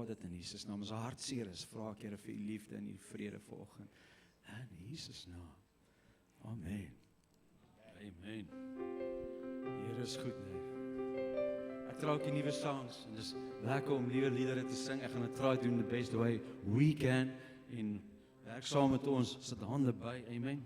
dit in Jesus naam. As 'n hartseer is, vra ek Here vir u liefde en u vrede vanoggend. In Jesus naam. Amen. Amen. Die Here is goed, nee. Ek trou ook die nuwe songs en dis lekker om nuwe liedere te sing. Ek gaan dit try doen the best way we can en werk saam met ons, sit hande by. Amen.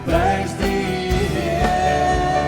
Prys die Here,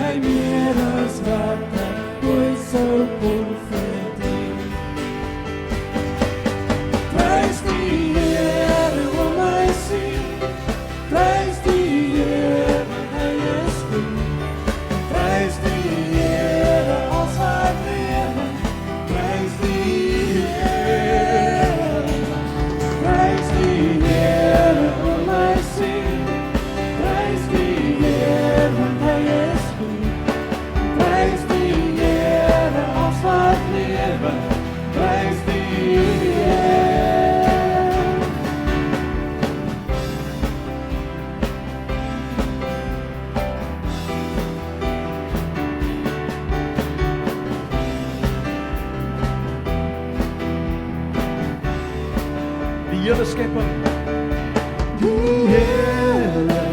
my meer as wat ek ooit sou kon verdien. Prys die Here, o my siel, prys die Here, want hy is goed. Prys die Here, als wat lewe, prys die Here. Prys die Here, o my siel, prys die Here, want hy is goed. Prys die Here, als wat lewe, prys die Here. Die hele skepping, die hele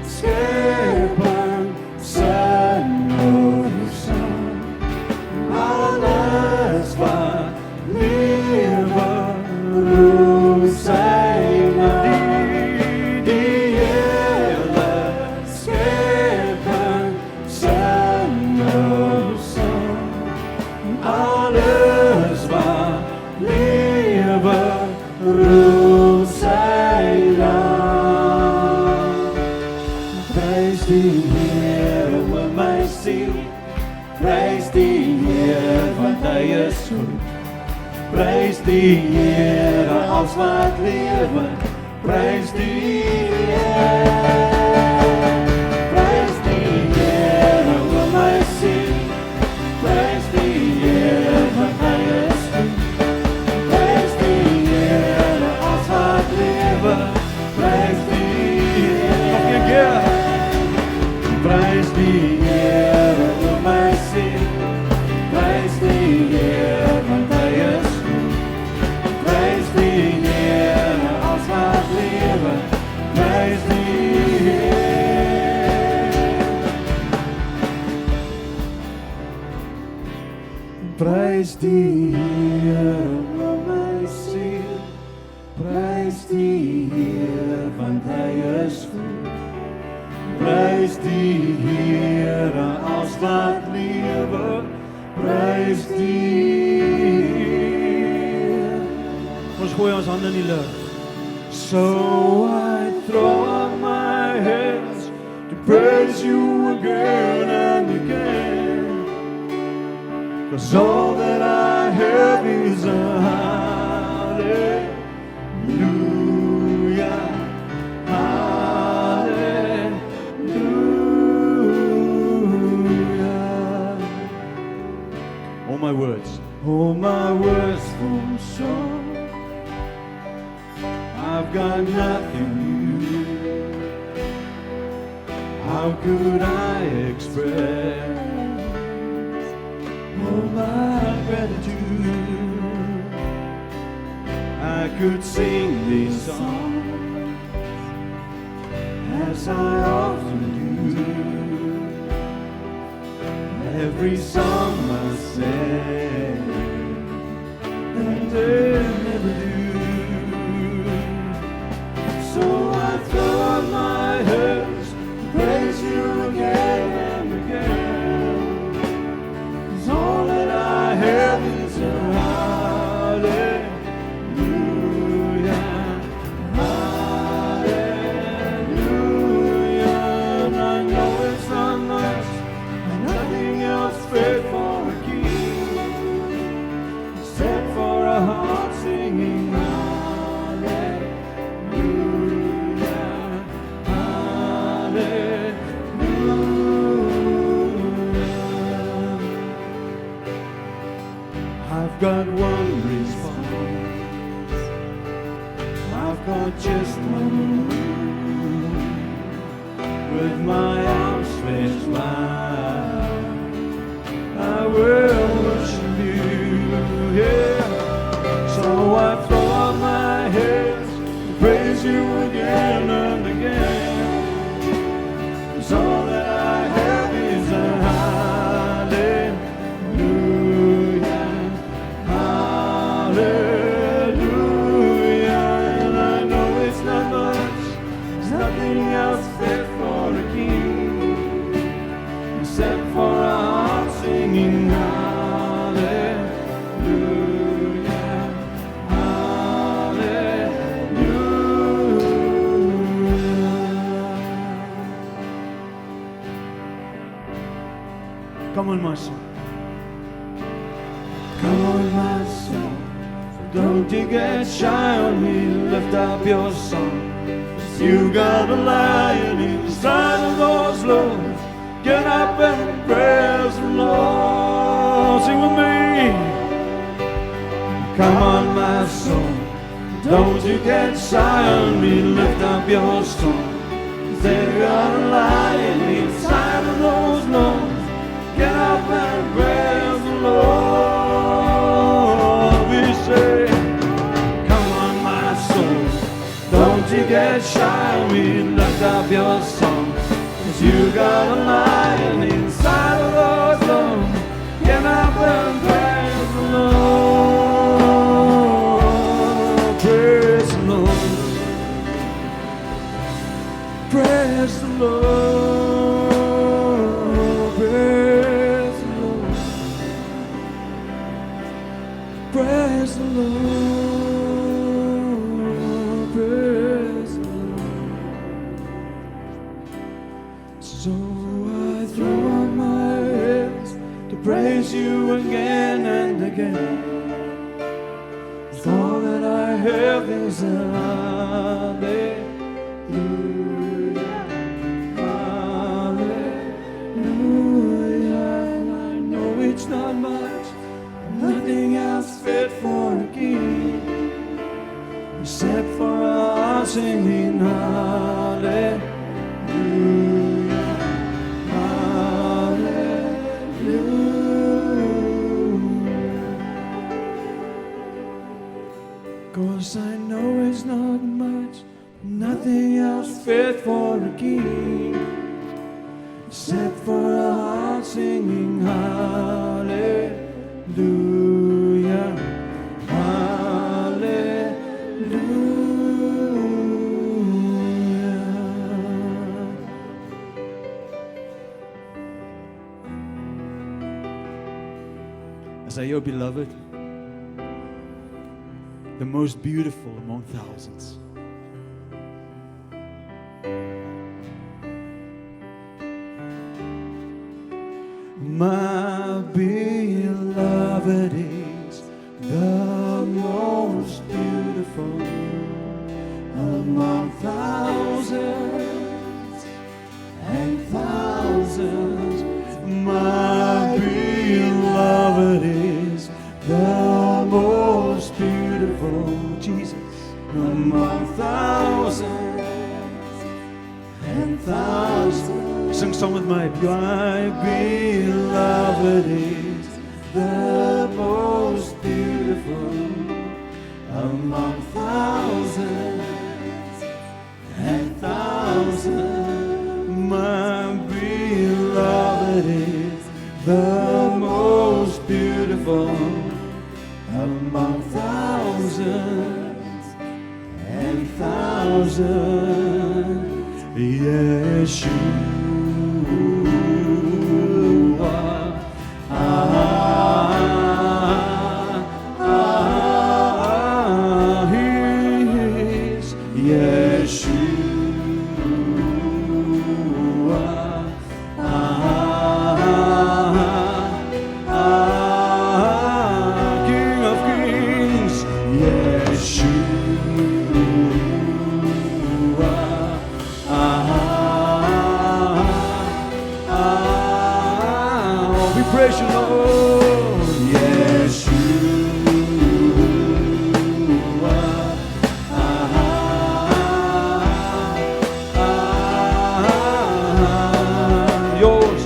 skepping sing oor sang. Alles wat lewe roep sy naam. Die hele skepping sing oor sang. Alles wat lewe roep sy naam. Prys die Here, o my siel, prys die Here, want hy is goed. Prys die Here, als wat lewe, prys die Here. Prys die Here, o my siel, prys die Here, want hy is goed. Prys die Here, als wat lewe, prys die Here. Nog een keer. Prys die Here, o my siel, prys die Here, want hy is goed. Prys die Here, als wat lewe, prys die Here. Prys die Here, o my siel, prys die Here, want hy is goed. Prys die Here, als wat lewe, prys die Here. Ons gooi ons hande in die lug. So I throw up my hands to praise you again and again. 'Cause all that I have is a hallelujah. All my words fall short. I've got nothing new. How could I express all my gratitude? I could sing these songs as I often do. Every song must say, and they never do. So I throw up my hands to praise you again and again. 'Cause all that I have is a hallelujah, hallelujah. And I know it's not much, and nothing else fit for a king, except for a heart singing hallelujah, hallelujah. I've got one response, I've got just one move. With my arms stretched wide, I will worship you, yeah. So I throw up my hands to praise you again and again. 'Cause all that I have is a hallelujah, hallelujah. And I know it's not much, there's nothing else fit for a king except Come on, my soul. Come on, my soul. Don't you get shy on me. Lift up your song. You got a lion inside of those lungs. Get up and praise the Lord. Sing with me. Come on, my soul. Don't you get shy on me. Lift up your song. You got a lion inside of those lungs. Get up and praise the Lord. We say, come on, my soul. Don't you get shy on me. Lift up your song. 'Cause you got a lion inside of those lungs. Get up and praise the Lord. Praise the Lord. Praise the Lord. Praise the Lord. Praise the Lord. Praise the Lord. So I throw up my hands to praise you again and again. All that I have is a hallelujah. It's not much, nothing else fit for a king, except for us singing hallelujah, hallelujah. 'Cause I know it's not much, nothing else fit for a king, except for a heart singing hallelujah, hallelujah. As I, your beloved, the most beautiful among thousands. My beloved is the most beautiful among thousands and thousands. My beloved is the most beautiful, Jesus, among thousands and thousands. Sing song with my beloved is the most beautiful among thousands and thousands. My beloved is the most beautiful among thousands and thousands. Yeshua. Praise you, Lord. Yeshua. Yours,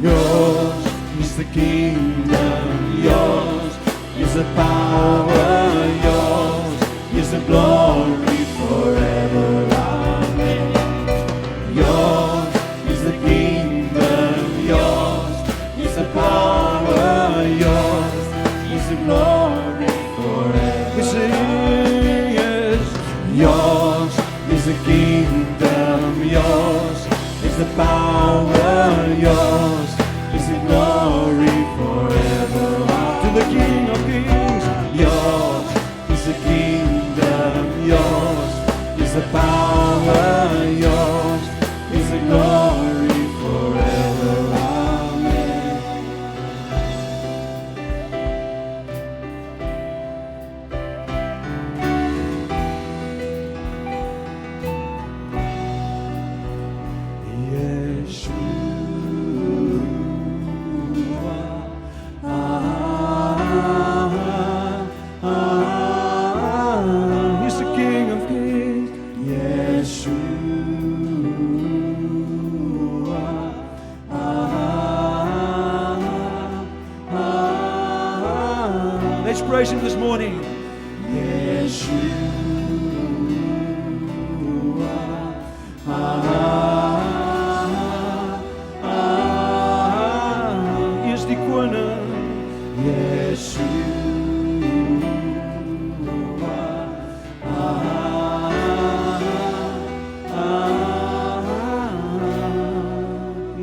yours is the kingdom. Yours is the power. Yours is the glory forever. Amen. Yours is the kingdom. Yours the power, yours is the glory forever. We sing, yes. Yours is the kingdom, yours is the power, yours is the glory forever. To the King of Kings, yours is the kingdom, yours is the power, yours is the glory forever. Amen. He's the King of Kings. Let's praise Him this morning. Is die koning.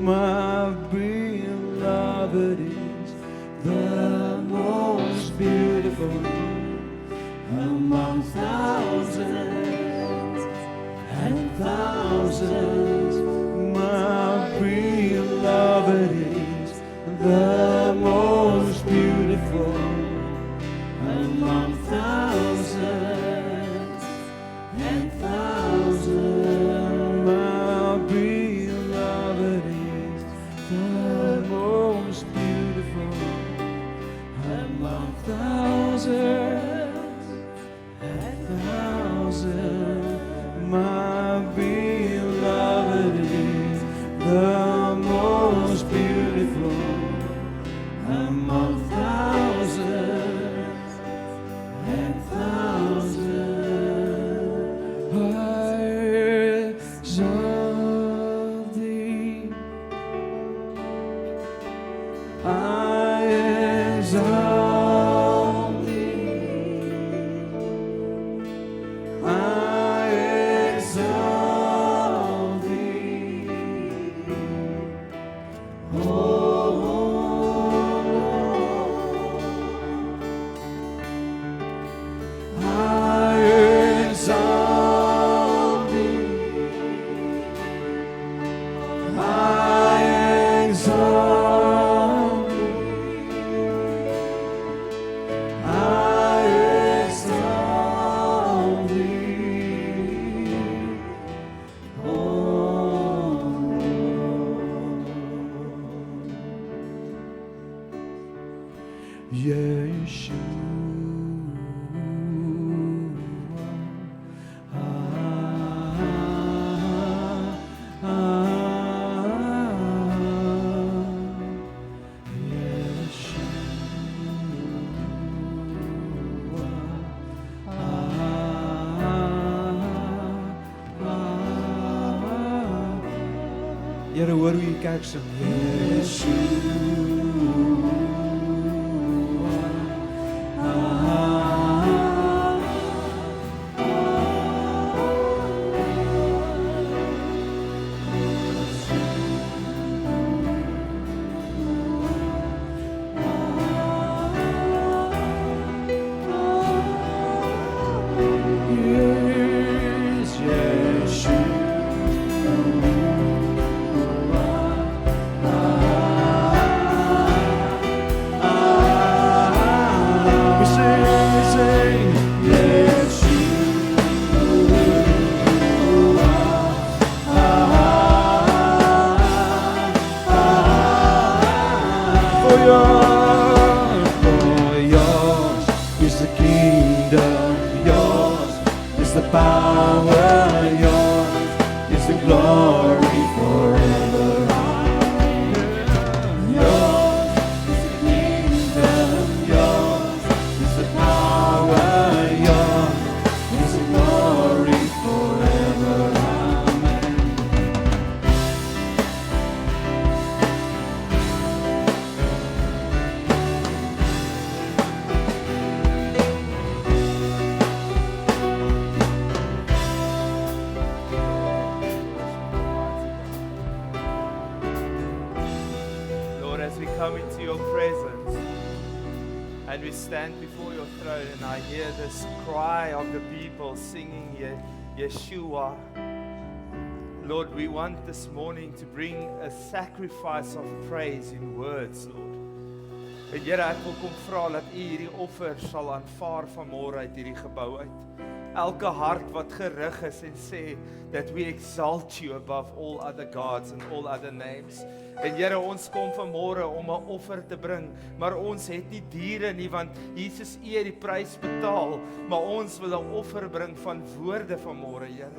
My beloved is the most beautiful among thousands and thousands. My beloved is the most beautiful among thousands and thousands. My beloved is the most beautiful among thousands and thousands. My beloved is the most beautiful among thousands and thousands. I exalt thee. I exalt thee. I exalt thee. Oh Lord, I exalt thee. I exalt thee. I exalt thee. Oh Lord. Yeshua. Here hoor hoe die kerk sing. Yes, Yeshua. We sing, for yours is the kingdom, yours is the power, yours is the glory forever. Yours is the kingdom, yours is the power, yours is the glory forever. Amen. Lord, as we come into your presence and we stand before your throne, and I hear this cry of the people singing Yeshua. Lord, we want this morning to bring a sacrifice of praise in words, Lord. En Here, ek wil kom vra dat U hierdie offer sal aanvaar vanmôre uit hierdie gebou uit. elke hart wat gerig is en sê that we exalt you above all other gods and all other names. En Here, ons kom vanmôre om 'n offer te bring, maar ons het nie diere nie, want Jesus U het die prys betaal, maar ons wil 'n offer bring van woorde vanmôre, Here.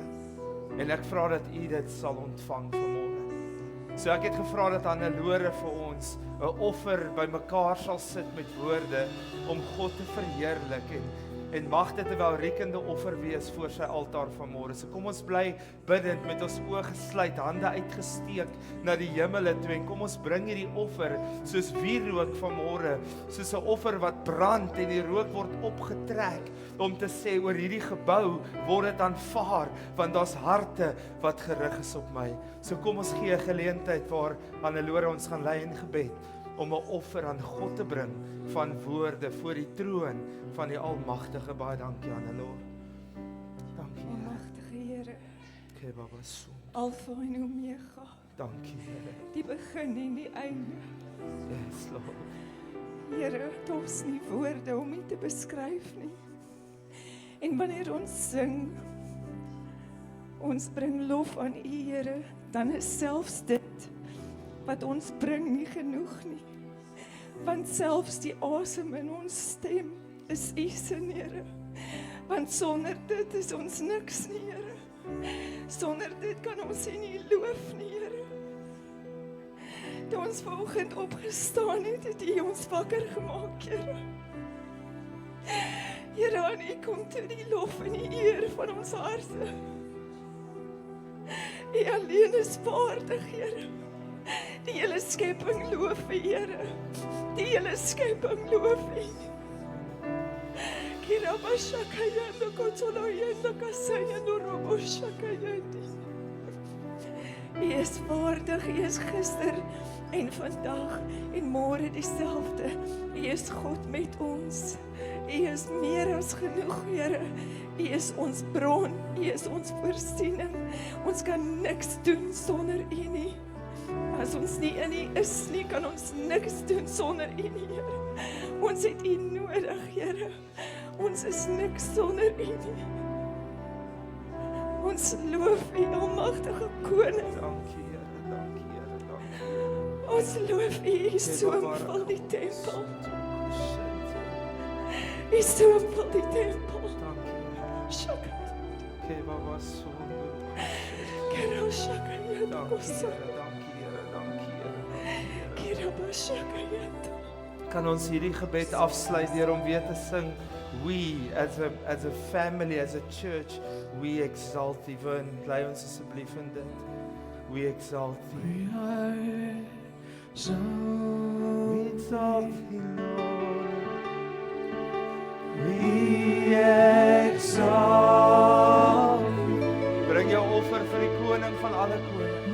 En ek vra dat U dit sal ontvang vanmôre. So ek het gevra dat Hannelore vir ons 'n offer bymekaar sal sit met woorde om God te verheerlik en mag dit 'n welriekende offer wees voor sy altaar vanmôre. So kom ons bly bidend met ons oë gesluit, hande uitgesteek na die hemele toe en kom ons bring hierdie offer soos wierook vanmôre, soos 'n offer wat brand en die rook word opgetrek om te sê oor hierdie gebou word dit aanvaar, want daar's harte wat gerig is op my. So kom ons gee 'n geleentheid waar Hannelore ons gaan lei in gebed om 'n offer aan God te bring van woorde voor die troon van die Almagtige. Baie dankie, Hannelore. Dankie, Here. Almagtige Here, Okay, Baba, so. Alfa en Omega, Dankie, Here. die begin en die einde. Yes, Lord. Here, daar's nie woorde om U te beskryf nie. En wanneer ons sing, ons bring lof aan U, Here, dan is selfs dit wat ons bring nie genoeg nie. Want selfs die asem in ons stem is U se, Here. Want sonder dit is ons niks nie, Here. Sonder dit kan ons U nie loof nie, Here. Toe ons vanoggend opgestaan het U ons wakker gemaak, Here. Here, aan U kom toe die lof en die eer van ons harte. U alleen is waardig, Here. Die hele skepping loof U, Here. Die hele skepping loof U. Kira bashakayando kotsoloyendo kasayando roboshakayandi. U is waardig, U is gister en vandag en môre dieselfde. U is God met ons. U is meer as genoeg, Here. U is ons bron, U is ons voorsiening. Ons kan niks doen sonder U nie. As ons nie in U is nie, kan ons niks doen sonder U nie, Here. Ons het U nodig, Here. Ons is niks sonder U nie. Ons loof U, Almagtige Koning. Dankie, Here. Dankie, Here. Dankie. Ons loof U, U soemvul die tempel. U soemvul die tempel. Shaka. Okay, Baba, so. Kero shaka yendo Dankie, koso. Here. Dankie, Here. Dankie, Here. Kero bashaka yendo. Kan ons hierdie gebed afsluit deur om weer te sing, we as a family, as a church, we exalt thee. Vern, bly ons asseblief in dit. We exalt thee. We exalt thee, Lord. We exalt thee. Bring jou offer vir die koning van alle konings.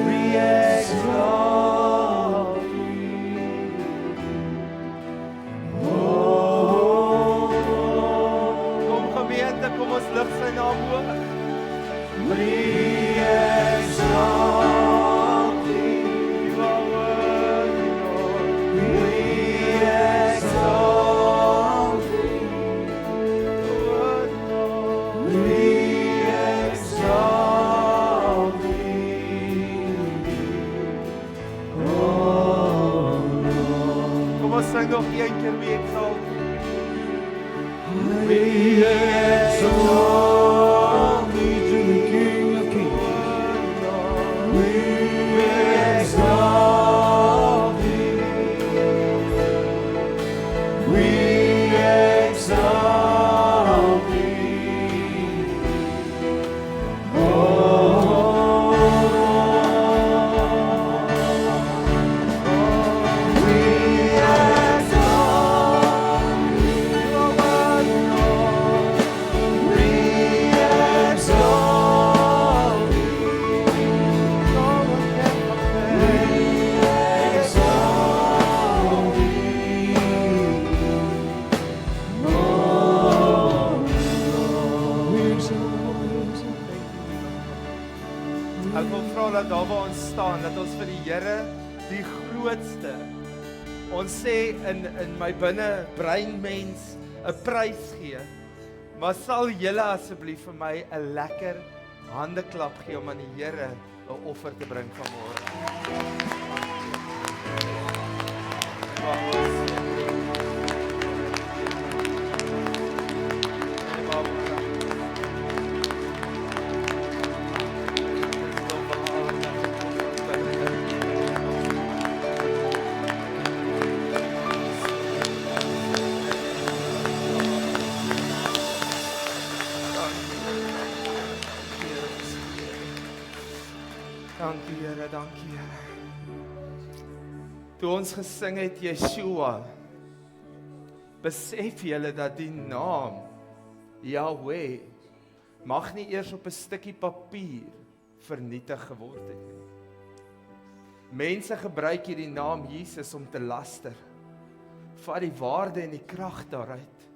We exalt thee. Kom ons lig sy naam hoog. We exalt thee, you are worthy, Lord. We exalt thee, you are worthy, Lord. We exalt thee, oh Lord. Kom ons sing nog een keer, we exalt thee. We exalt thee to the King of Kings. We exalt thee. We exalt thee. Oh Lord. We exalt thee. Ek wil vra dat daar waar ons staan, dat ons vir die Here die grootste, ons sê in my binne breinmens 'n prys gee, Maar sal julle asseblief vir my 'n lekker handeklap gee om aan die Here 'n offer te bring vanmôre. Dankie Here, dankie Here. Toe ons gesing het Yeshua, besef julle dat die naam Yahweh mag nie eers op 'n stukkie papier vernietig geword het nie. Mense gebruik hierdie naam Jesus om te laster. Vat die waarde en die krag daaruit.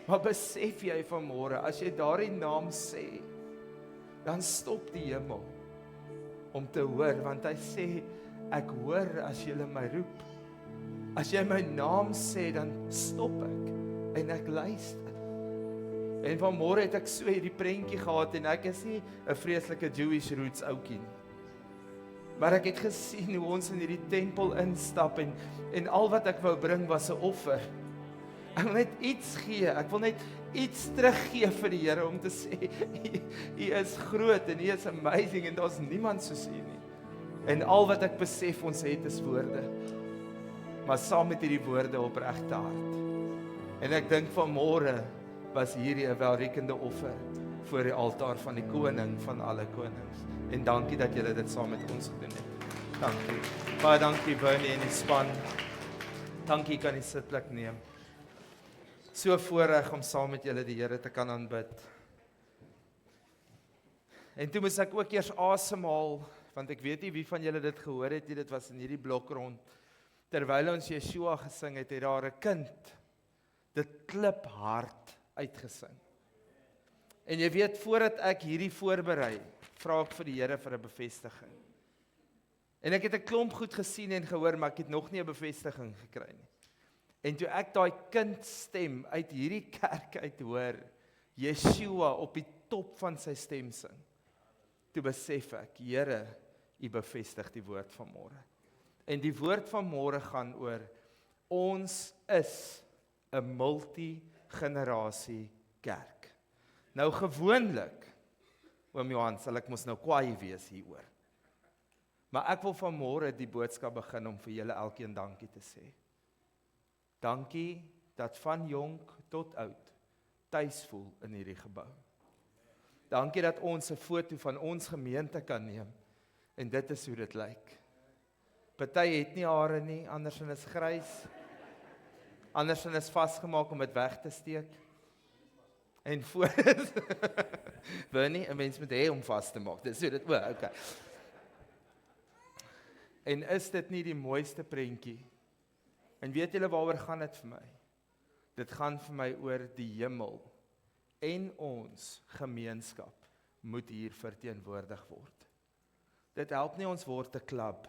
Maar besef jy vanmôre, as jy daardie naam sê, dan stop die hemel om te hoor, want hy sê, ek hoor as jy my roep. As jy my naam sê, dan stop ek en ek luister. En vanmôre het ek so hierdie prentjie gehad en ek is nie 'n vreeslike Jewish roots ouetjie nie. Maar ek het gesien hoe ons in hierdie tempel instap en al wat ek wou bring was 'n offer. Ek wil net iets gee, ek wil net iets teruggee vir die Here om te sê, U is groot en U is amazing en daar's niemand soos U nie. En al wat ek besef ons het is woorde. Maar saam met hierdie woorde opregte hart. En ek dink vanmôre was hierdie 'n welriekende offer voor die altaar van die koning van alle konings. En dankie dat julle dit saam met ons gedoen het. Dankie. Baie dankie Bernie en die span. Dankie, kan jy sitplek neem. So voorreg om saam met julle die Here te kan aanbid. En toe moes ek ook eers asemhaal, want ek weet nie wie van julle dit gehoor het nie, dit was in hierdie blok rond. Terwyl ons Yeshua gesing het, het daar 'n kind dit kliphard uitgesing. En jy weet, voordat ek hierdie voorberei, vra ek vir die Here vir 'n bevestiging. En ek het 'n klomp goed gesien en gehoor, maar ek het nog nie 'n bevestiging gekry nie. En toe ek daai kind stem uit hierdie kerk uit hoor, Yeshua op die top van sy stem sing, toe besef ek, Here, U bevestig die woord van môre. En die woord van môre gaan oor, ons is 'n multi-generasie kerk. Nou gewoonlik, oom Johan, sal ek mos nou kwaai wees hieroor. Maar ek wil vanmôre die boodskap begin om vir julle elkeen dankie te sê. Dankie dat van jonk tot oud tuis voel in hierdie gebou. Dankie dat ons 'n foto van ons gemeente kan neem en dit is hoe dit lyk. Party het nie hare nie, andersin is grys. Andersin is vasgemaak om dit weg te steek. En voor Bernie, 'n mens moet hê om vas te maak. Dis so dit okay. En is dit nie die mooiste prentjie? En weet julle waaroor gaan dit vir my? Dit gaan vir my oor die hemel en ons gemeenskap moet hier verteenwoordig word. Dit help nie ons word 'n klub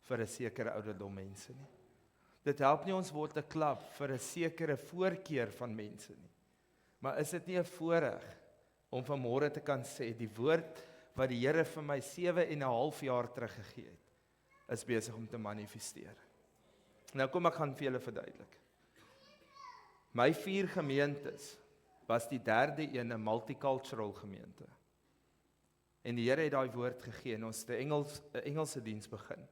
vir 'n sekere ouderdom mense nie. Dit help nie ons word 'n klub vir 'n sekere voorkeur van mense nie. Maar is dit nie 'n voorreg om vanmôre te kan sê, die woord wat die Here vir my 7,5 jaar terug gegee het, is besig om te manifesteer. Nou kom ek gaan vir julle verduidelik. My 4 gemeentes was die derde een 'n multicultural gemeente. En die Here het daai woord gegee en ons het 'n Engelse diens begin.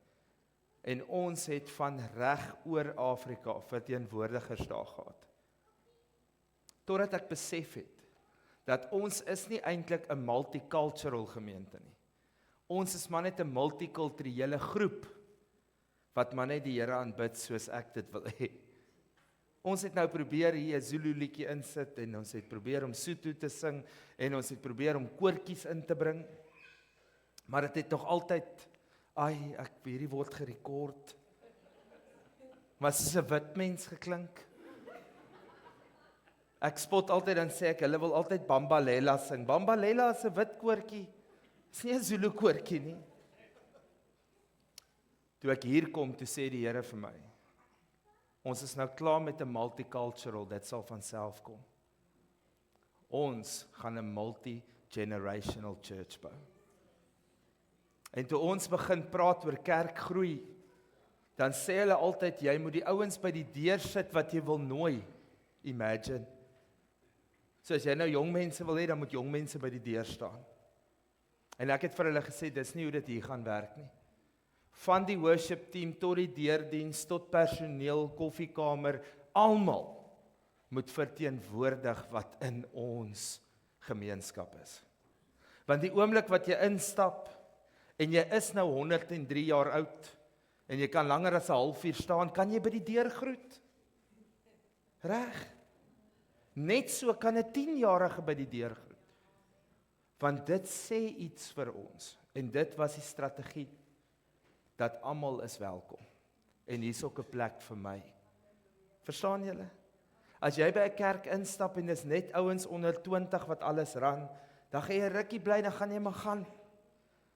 En ons het van reg oor Afrika verteenwoordigers daar gehad. Totdat ek besef het, dat ons is nie eintlik 'n multicultural gemeente nie. Ons is maar net 'n multikulturele groep, wat maar net die Here aanbid soos ek dit wil hê. Ons het nou probeer hier 'n Zulu liedjie insit, en ons het probeer om Sotho te sing, en ons het probeer om koortjies in te bring, maar dit het nog altyd, hierdie word gerekord, maar soos 'n wit mens geklink. Ek spot altyd en sê ek, hulle wil altyd Bambalela sing. Bambalela is 'n wit koortjie, is nie 'n Zulu koortjie nie. Toe ek hier kom, toe sê die Here vir my, ons is nou klaar met 'n multicultural, dit sal van self kom. ons gaan 'n multi-generational church bou. En toe ons begin praat oor kerkgroei, dan sê hulle altyd, jy moet die ouens by die deur sit wat jy wil nooi. Imagine. So as jy nou jong mense wil hê, dan moet jong mense by die deur staan. En ek het vir hulle gesê, dis nie hoe dit hier gaan werk nie. Van die worship team tot die deurdiens, tot personeel, koffiekamer, almal moet verteenwoordig wat in ons gemeenskap is. Want die oomblik wat jy instap, en jy is nou 103 jaar oud, en jy kan langer as 'n halfuur staan, kan jy by die deur groet. Reg? Net so kan 'n 10-jarige by die deur groet. Want dit sê iets vir ons, en dit was die strategie, dat almal is welkom. En hier is ook 'n plek vir my. Verstaan julle? As jy by 'n kerk instap en dis net ouens onder 20 wat alles ran, dan gaan jy rukkie bly, dan gaan jy maar gaan.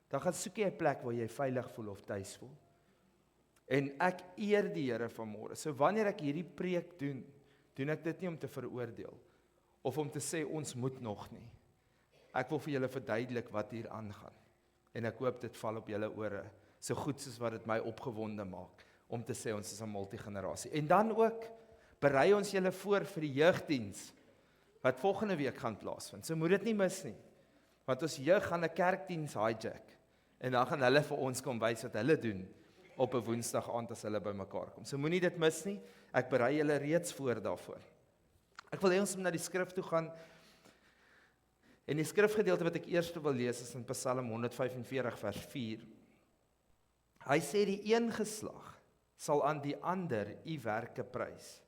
Dan gaan soek jy 'n plek waar jy veilig voel of tuis voel. En ek eer die Here vanmôre. So wanneer ek hierdie preek doen ek dit nie om te veroordeel of om te sê ons moet nog nie. Ek wil vir julle verduidelik wat hier aangaan. En ek hoop dit val op julle ore, so goed soos wat dit my opgewonde maak om te sê ons is 'n multigenerasie. En dan ook berei ons julle voor vir die jeugdiens wat volgende week gaan plaasvind. So moet dit nie mis nie. Want ons jeug gaan 'n kerkdiens hijack en dan gaan hulle vir ons kom wys wat hulle doen op 'n Woensdag aand as hulle bymekaar kom. So moenie dit mis nie. Ek berei julle reeds voor daarvoor. Ek wil hê ons moet na die skrif toe gaan. En die skrifgedeelte wat ek eers wil lees is in Psalm 145 vers 4. Hy sê die een geslag sal aan die ander u werke prys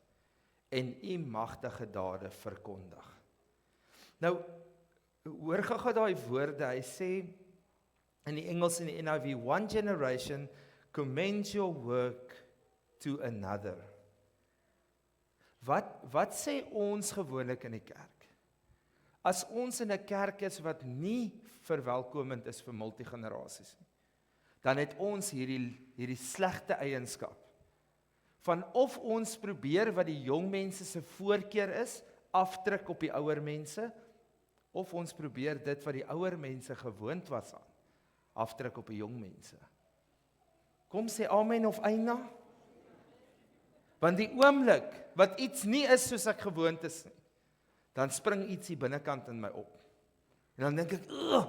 en u magtige dade verkondig. Nou, hoor gou daai woorde, hy sê in die Engels en die NIV, one generation commends your work to another. Wat sê ons gewoonlik in die kerk? As ons in 'n kerk is wat nie verwelkomend is vir multigenerasies nie, dan het ons hierdie slegte eienskap van of ons probeer wat die jong mense se voorkeur is, afdruk op die ouer mense, of ons probeer dit wat die ouer mense gewoond was aan, afdruk op die jong mense. Kom sê amen of eina. Want die oomblik wat iets nie is soos ek gewoond is nie, dan spring iets hier binnekant in my op. En dan dink ek, ugh!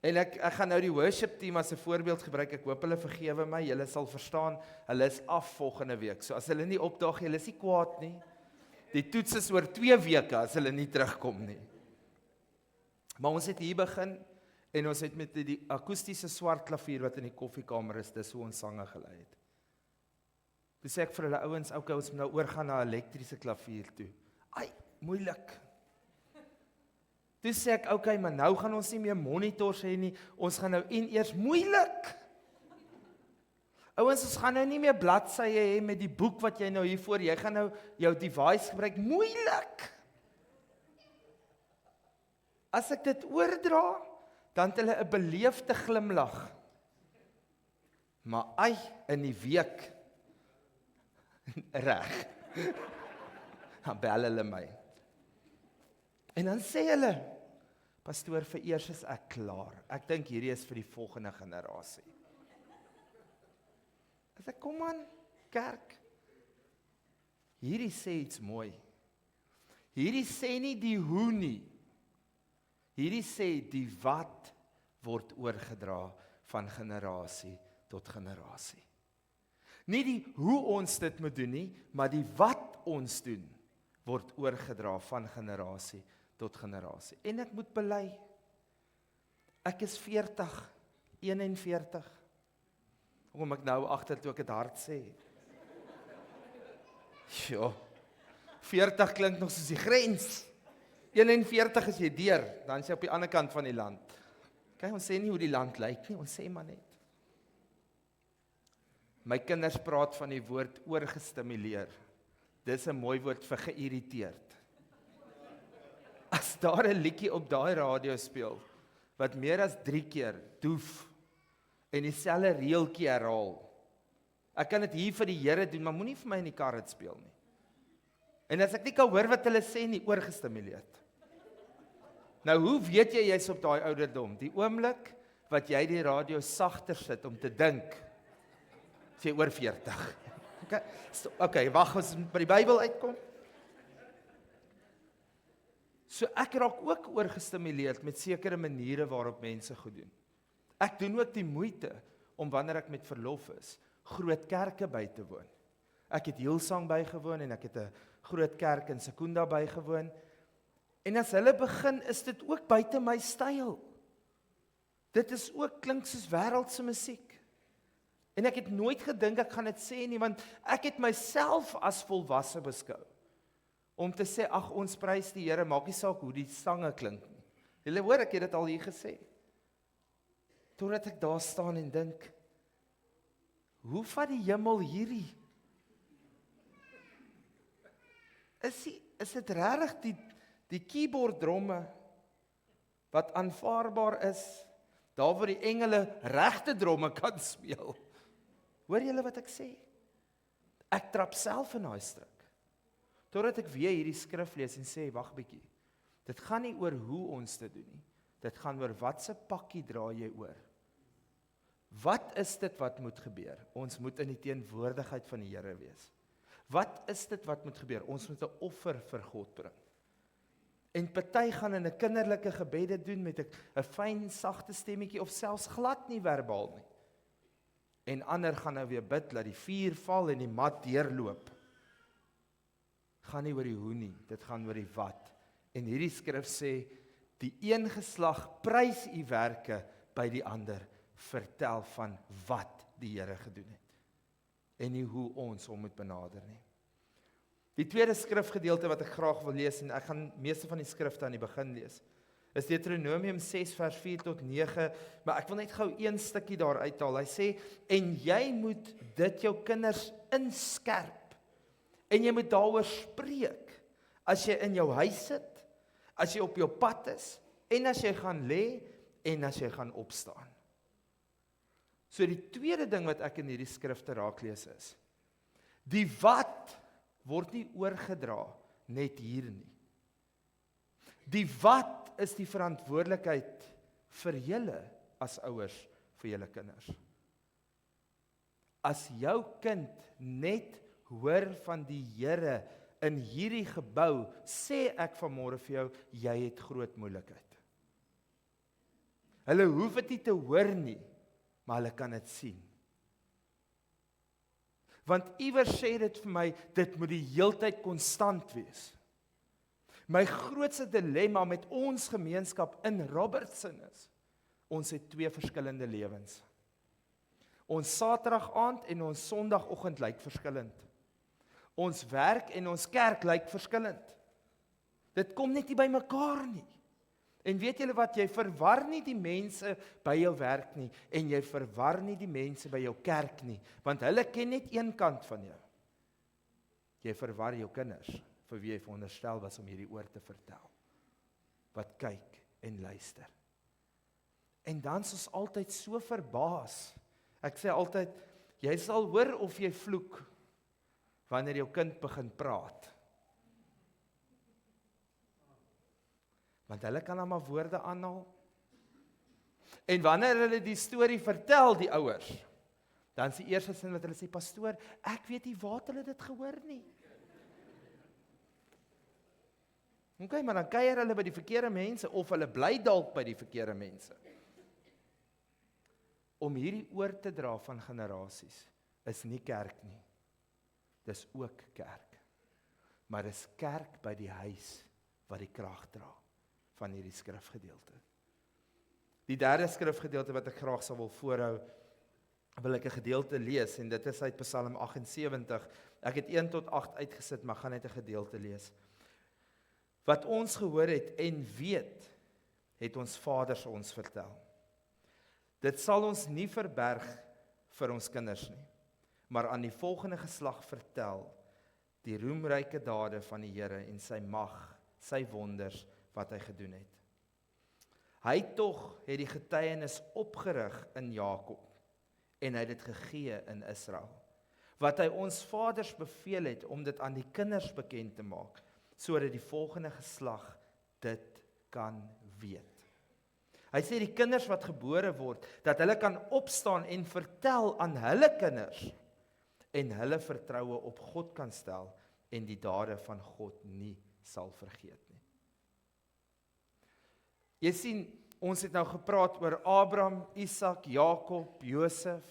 En ek gaan nou die worship team as 'n voorbeeld gebruik. Ek hoop hulle vergewe my. Julle sal verstaan, hulle is af volgende week. So as hulle nie opdaag, julle is nie kwaad nie. Die toets is oor 2 weke as hulle nie terugkom nie. Maar ons het hier begin en ons het met die akoestiese swart klavier wat in die koffiekamer is, dis hoe ons sange gelei het. Toe sê ek vir hulle ouens, okay, ons moet nou oorgaan na 'n elektriese klavier toe. Ai, moeilik. Toe sê ek, okay, maar nou gaan ons nie meer monitors hê nie, ons gaan nou eers moeilik. Ouens, ons gaan nou nie meer bladsye hê met die boek wat jy nou hier voor, jy gaan nou jou device gebruik, moeilik. As ek dit oordra, dan het hulle 'n beleefde glimlag. Maar ai, in die week, reg, dan bel hulle my. En dan sê hulle, pastoor, vereers is ek klaar. Ek dink hierdie is vir die volgende generasie. As ek kom aan, kerk, hierdie sê iets mooi. Hierdie sê nie die hoe nie. Hierdie sê die wat word oorgedra van generasie tot generasie. Nie die hoe ons dit moet doen nie, maar die wat ons doen, word oorgedra van generasie tot generasie. En ek moet bely, ek is 41, kom ek nou agter toe ek dit hard sê. Ja, 40 klink nog soos die grens. 41 is jy deur, dan is jy op die ander kant van die land. Kyk, ons sê nie hoe die land lyk nie, ons sê maar net. My kinders praat van die woord oorgestimuleer. Dis 'n mooi woord vir geïrriteerd. As daar 'n liedjie op daai radio speel, wat meer as 3 keer doef, en dieselfde reeltjie herhaal, ek kan dit hier vir die Here doen, maar moenie vir my in die kar dit speel nie. En as ek nie kan hoor wat hulle sê nie, oorgestimuleerd. Nou, hoe weet jy jy's op daai ouderdom? Die oomblik wat jy die radio sagter sit om te dink, is jy oor 40. Okay, wag, ons by die Bybel uitkom. So ek raak ook oorgestimuleerd met sekere maniere waarop mense goed doen. Ek doen ook die moeite om wanneer ek met verlof is, groot kerke by te woon. Ek het Hillsong bygewoon en ek het 'n groot kerk in Secunda bygewoon. En as hulle begin, is dit ook buite my styl. Dit is ook klink soos wêreldse musiek. En ek het nooit gedink ek gaan dit sê nie, want ek het myself as volwasse beskou. Om te sê, ag, ons prys die Here, maak nie saak hoe die sange klink nie. Julle hoor, ek het dit al hier gesê. Totdat ek daar staan en dink, hoe vat die hemel hierdie? Is dit regtig die keyboard dromme wat aanvaarbaar is, daar waar die engele regte dromme kan speel? Hoor julle wat ek sê? Ek trap self in daai struik. Totdat ek weer hierdie skrif lees en sê, wag bietjie. Dit gaan nie oor hoe ons dit doen nie. Dit gaan oor watse pakkie dra jy oor. Wat is dit wat moet gebeur? Ons moet in die teenwoordigheid van die Here wees. Wat is dit wat moet gebeur? Ons moet 'n offer vir God bring. En party gaan in 'n kinderlike gebede doen met 'n fyn, sagte stemmetjie of selfs glad nie verbaal nie. En ander gaan nou weer bid dat die vuur val en die mat deurloop. Gaan nie oor die hoe nie, dit gaan oor die wat. En hierdie skrif sê, die een geslag prys u werke, by die ander vertel van wat die Here gedoen het. En nie hoe ons hom moet benader nie. Die tweede skrifgedeelte wat ek graag wil lees, en ek gaan meeste van die skrifte aan die begin lees, is Deuteronomium 6 vers 4 tot 9, maar ek wil net gou een stukkie daar uithaal. Hy sê, en jy moet dit jou kinders inskerp, en jy moet daaroor spreek, as jy in jou huis sit, as jy op jou pad is, en as jy gaan lê, en as jy gaan opstaan. So die tweede ding wat ek in hierdie skrifte raak lees is, die wat word nie oorgedra net hier nie. Die wat is die verantwoordelikheid vir julle as ouers vir julle kinders. As jou kind net hoor van die Here in hierdie gebou, sê ek vanmôre vir jou, jy het groot moeilikheid. Hulle hoef dit nie te hoor nie, maar hulle kan dit sien. Want iewers sê dit vir my, dit moet die heeltyd konstant wees. My grootste dilemma met ons gemeenskap in Robertson is, ons het twee verskillende lewens. Ons Saterdag aand en ons Sondagoggend lyk verskillend. Ons werk en ons kerk lyk verskillend. Dit kom net nie by mekaar nie. En weet julle wat, jy verwar nie die mense by jou werk nie, en jy verwar nie die mense by jou kerk nie, want hulle ken net een kant van jou. Jy verwar jou kinders, vir wie jy veronderstel was om hierdie oor te vertel, wat kyk en luister. En dan is ons altyd so verbaas. Ek sê altyd, jy sal hoor of jy vloek, wanneer jou kind begin praat. Want hulle kan maar woorde aanhaal. En wanneer hulle die storie vertel, die ouers, dan is die eerste sin wat hulle sê, pastoor, ek weet nie waar hulle dit gehoor nie. Okay, maar dan kuier hulle by die verkeerde mense, of hulle bly dalk by die verkeerde mense. Om hierdie oor te dra van generasies, is nie kerk nie. Dis ook kerk. Maar dis kerk by die huis, wat die krag dra van hierdie skrifgedeelte. Die derde skrifgedeelte wat ek graag sal wil voorhou, wil ek 'n gedeelte lees, en dit is uit Psalm 78. Ek het 1 tot 8 uitgesit, maar gaan net 'n gedeelte lees. Wat ons gehoor het en weet, het ons vaders ons vertel. Dit sal ons nie verberg vir ons kinders nie, maar aan die volgende geslag vertel, die roemryke dade van die Here en sy mag, sy wonders, wat hy gedoen het. Hy tog het die getuienis opgerig in Jakob, en hy het dit gegee in Israel, wat hy ons vaders beveel het, om dit aan die kinders bekend te maak, sodat die volgende geslag dit kan weet. Hy sê die kinders wat gebore word, dat hulle kan opstaan en vertel aan hulle kinders en hulle vertroue op God kan stel en die dade van God nie sal vergeet nie. Jy sien, ons het nou gepraat oor Abraham, Isak, Jakob, Josef.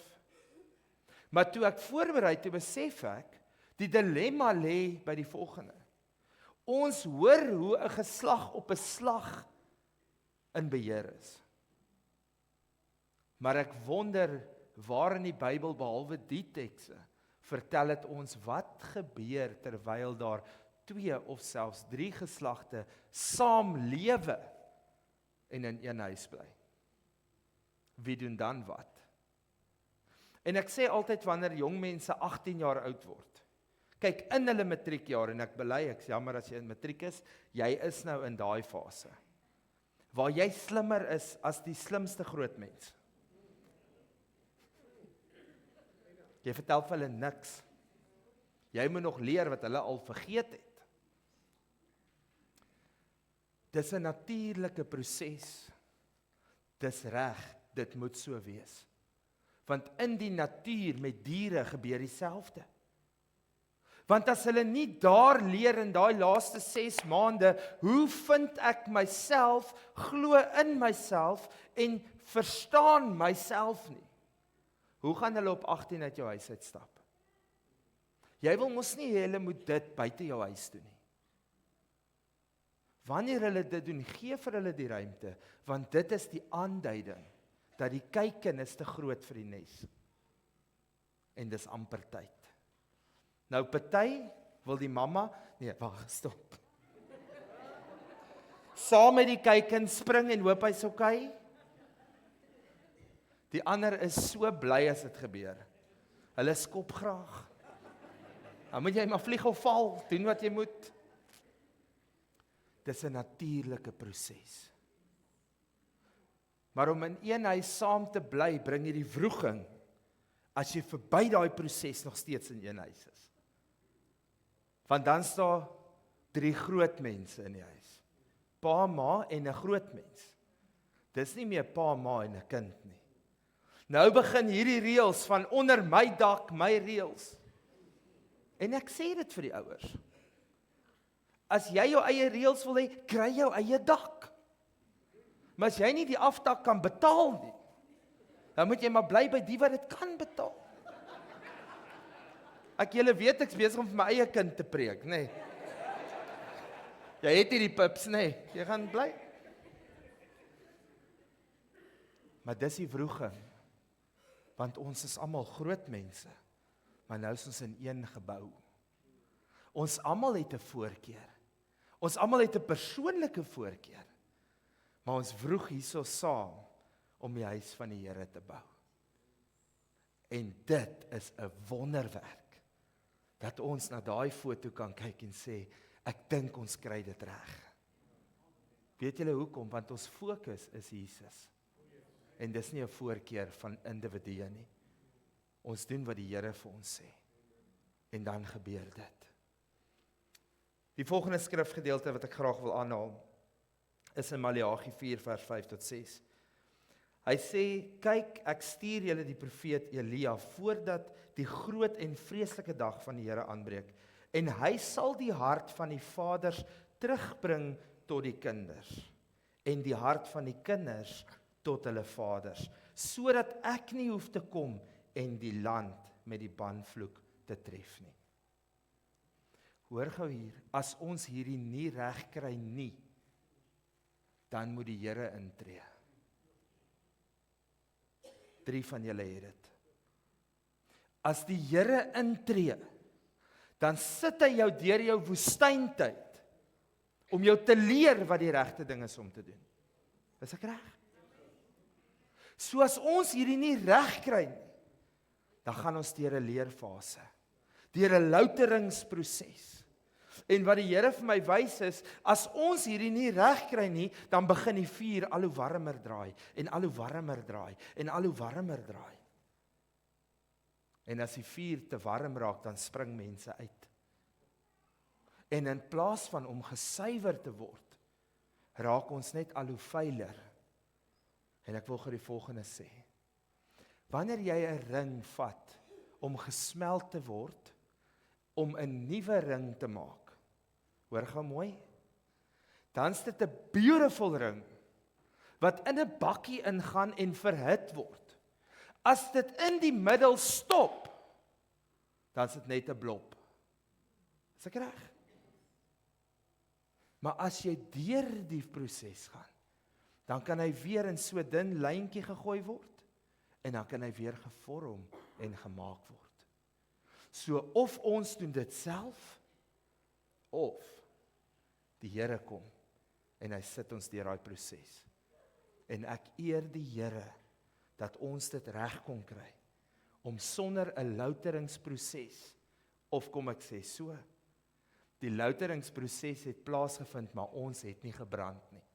Maar toe ek voorberei, toe besef ek, die dilemma lê by die volgende. Ons hoor hoe 'n geslag op 'n slag in beheer is. Maar ek wonder waar in die Bybel behalwe die tekste vertel dit ons wat gebeur terwyl daar 2 of selfs 3 geslagte saam lewe en in een huis bly. Wie doen dan wat? En ek sê altyd wanneer jong mense 18 jaar oud word, kyk in hulle matriekjaar, en ek bely, ek is jammer as jy in matriek is, jy is nou in daai fase, waar jy slimmer is as die slimste grootmens. Jy vertel vir hulle niks. Jy moet nog leer wat hulle al vergeet het. Dis 'n natuurlike proses. Dis reg, dit moet so wees. Want in die natuur met diere gebeur dieselfde. Want as hulle nie daar leer in daai laaste 6 maande, hoe vind ek myself, glo in myself en verstaan myself nie? Hoe gaan hulle op 18 uit jou huis uitstap? Jy wil mos nie hê hulle moet dit buite jou huis doen nie. Wanneer hulle dit doen, gee vir hulle die ruimte, want dit is die aanduiding dat die kykin is te groot vir die nes. En dis amper tyd. Nou party wil die mamma, nee, wag, stop. Saam met die kykin spring en hoop hy's okay. Die ander is so bly as dit gebeur. Hulle skop graag. Dan moet jy maar vlieg of val, doen wat jy moet. Dis 'n natuurlike proses. Maar om in een huis saam te bly, bring jy die wroging, as jy verby daai proses nog steeds in een huis is. Want dan staan 3 groot mense in die huis. Pa, ma en 'n groot mens. Dis nie meer pa, ma en 'n kind nie. Nou begin hierdie reëls van onder my dak, my reëls. En ek sê dit vir die ouers. As jy jou eie reëls wil hê, kry jou eie dak. Maar as jy nie die afdak kan betaal nie, dan moet jy maar bly by die wat dit kan betaal. Julle weet ek's besig om vir my eie kind te preek, nê? Nee. Jy het hierdie pips, nê? Nee. Jy gaan bly. Maar dis die wroging. Want ons is almal groot mense, maar nou is ons in een gebou. Ons almal het 'n voorkeur. Ons almal het 'n persoonlike voorkeur. Maar ons wroeg hierso saam om die huis van die Here te bou. En dit is 'n wonderwerk, dat ons na daai foto kan kyk en sê, ek dink ons kry dit reg. Weet julle hoekom? Want ons fokus is Jesus. En dis nie 'n voorkeur van individue nie. Ons doen wat die Here vir ons sê. En dan gebeur dit. Die volgende skrifgedeelte wat ek graag wil aanhaal, is in Maleagi 4 vers 5 tot 6. Hy sê, kyk, ek stuur julle die profeet Elia, voordat die groot en vreeslike dag van die Here aanbreek, en hy sal die hart van die vaders terugbring tot die kinders, en die hart van die kinders tot hulle vaders, sodat ek nie hoef te kom en die land met die banvloek te tref nie. Hoor gou hier, as ons hierdie nie reg kry nie, dan moet die Here intree. 3 van julle het dit. As die Here intree, dan sit hy jou deur jou woestyntyd, om jou te leer wat die regte ding is om te doen. Is ek reg? So as ons hierdie nie reg kry nie, dan gaan ons deur 'n leerfase, deur 'n louteringsproses. En wat die Here vir my wys is, as ons hierdie nie reg kry nie, dan begin die vuur al hoe warmer draai, en al hoe warmer draai, en al hoe warmer draai. En as die vuur te warm raak, dan spring mense uit. En in plaas van om gesuiwer te word, raak ons net al hoe veiler. En ek wil gou die volgende sê. Wanneer jy 'n ring vat om gesmeld te word, om 'n nuwe ring te maak, hoor gou mooi, dan is dit 'n beautiful ring, wat in 'n bakkie ingaan en verhit word. As dit in die middel stop, dan is dit net 'n blob. Is ek reg? Maar as jy deur die proses gaan, dan kan hy weer in so 'n dun lyntjie gegooi word, en dan kan hy weer gevorm en gemaak word. So of ons doen dit self, of die Here kom, en hy sit ons deur daai proses. En ek eer die Here, dat ons dit reg kon kry, om sonder 'n louteringsproses, of kom ek sê so, die louteringsproses het plaasgevind, maar ons het nie gebrand nie,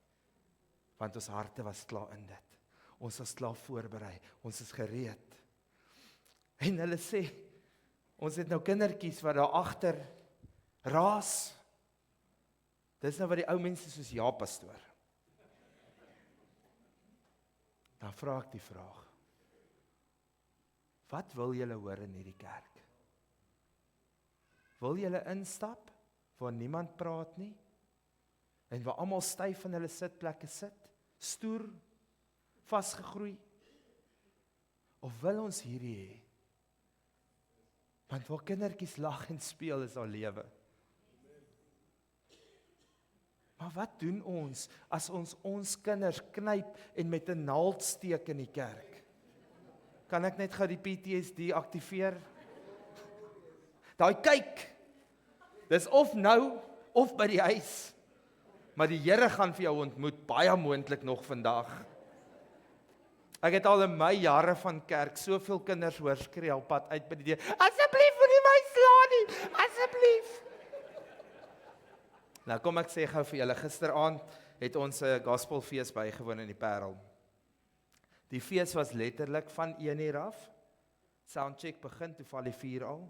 want ons harte was klaar in dit, ons was klaar voorberei, ons is gereed, en hulle sê, ons het nou kindertjies wat daar agter raas, dis nou wat die ou mense soos ja pastoor, dan vra ek die vraag, wat wil julle hoor in hierdie kerk? Wil julle instap, waar niemand praat nie, en waar almal styf in hulle sitplekke sit, stoer, vasgegroei, of wil ons hierdie hê? Want waar kindertjies lag en speel is daar lewe. Maar wat doen ons, as ons kinders knyp en met 'n naald steek in die kerk? Kan ek net gou die PTSD aktiveer? Daai kyk, dis of nou, of by die huis, maar die Here gaan vir jou ontmoet, baie moontlik nog vandag. Ek het al in my jare van kerk, soveel kinders hoor skree op pad uit by die deur, asseblief moenie my slaan nie, asseblief. Nou kom ek sê gou vir julle, gisteraand het ons 'n gospelfees bygewoon in die Parel. Die fees was letterlik van 1:00 af, soundcheck begin, toe val die 4 al.